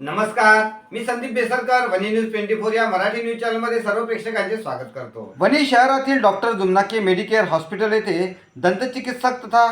नमस्कार, मी संदीप बेसरकर. वनी न्यूज 24 या मराठी न्यूज चॅनलमध्ये सर्व प्रेक्षकांचे स्वागत करतो. वनी शहरातील डॉक्टर जुमनाके मेडिकेअर हॉस्पिटल येथे दंतचिकित्सक तथा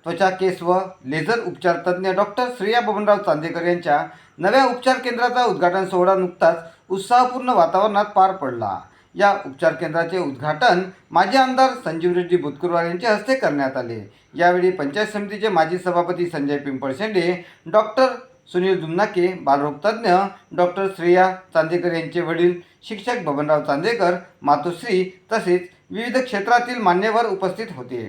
त्वचा केस व लेझर उपचार तज्ज्ञ डॉक्टर श्रेया बबनराव चांदेकर यांच्या नव्या उपचार केंद्राचा उद्घाटन सोहळा नुकताच उत्साहपूर्ण वातावरणात पार पडला. या उपचार केंद्राचे उद्घाटन माजी आमदार संजीव रेड्डी बुतकुरवार यांच्या हस्ते करण्यात आले. यावेळी पंचायत समितीचे माजी सभापती संजय पिंपळशेंडे, डॉक्टर सुनील जुमनाके, बालरोग तज्ज्ञ डॉक्टर श्रेया चांदेकर यांचे वडील शिक्षक बबनराव चांदेकर, मातोश्री तसेच विविध क्षेत्रातील मान्यवर उपस्थित होते.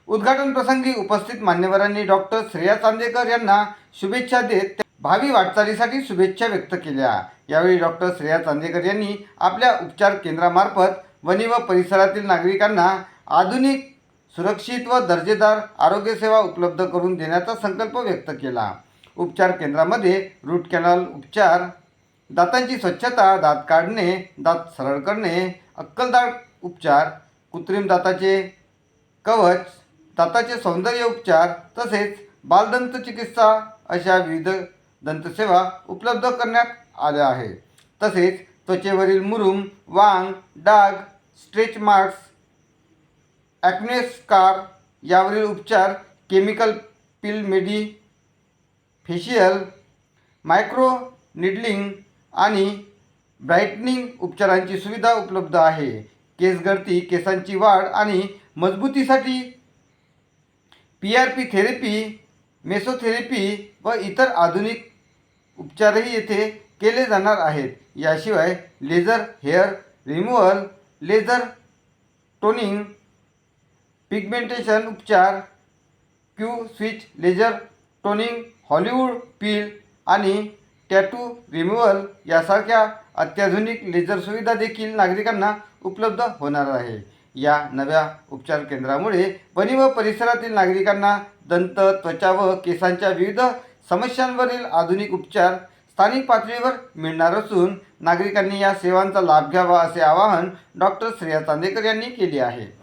उद्घाटन प्रसंगी उपस्थित मान्यवरांनी डॉक्टर श्रेया चांदेकर यांना शुभेच्छा देत भावी वाटचालीसाठी शुभेच्छा व्यक्त केल्या. यावेळी डॉक्टर श्रेया चांदेकर यांनी आपल्या उपचार केंद्रामार्फत वनी व परिसरातील नागरिकांना आधुनिक, सुरक्षित व दर्जेदार आरोग्यसेवा उपलब्ध करून देण्याचा संकल्प व्यक्त केला. उपचार केंद्रामध्ये रूट कॅनल उपचार, दातांची स्वच्छता, दात काढणे, दात सरळ करणे, अक्कलदाढ उपचार, कृत्रिम दाताचे कवच, दाताचे सौंदर्य उपचार तसेच बालदंत चिकित्सा अशा विविध दंतसेवा उपलब्ध करण्यात आल्या आहेत. तसेच त्वचेवरील मुरूम, वांग, डाग, स्ट्रेच मार्क्स, ॲक्ने स्कार यावरील उपचार, केमिकल पिल मेडी फेशियल, मायक्रो निडलिंग आणि ब्राईटनिंग उपचारांची सुविधा उपलब्ध आहे. केस गळती, केसांची वाढ आणि मजबूतीसाठी PRP थेरपी, मेसोथेरपी व इतर आधुनिक उपचारही येथे केले जाणार आहेत. याशिवाय laser hair removal, laser toning, pigmentation उपचार, Q switch laser toning, Hollywood peel आणि टॅटू रिमूव्हल यासारख्या अत्याधुनिक लेझर सुविधा देखील नागरिकांना उपलब्ध होणार आहे. या नव्या उपचार केंद्रामुळे वनी व परिसरातील नागरिकांना दंत, त्वचा व केसांच्या विविध समस्यांवरील आधुनिक उपचार स्थानिक पातळीवर मिळणार असून नागरिकांनी या सेवांचा लाभ घ्यावा असे आवाहन डॉक्टर श्रेया चांदेकर यांनी केले आहे.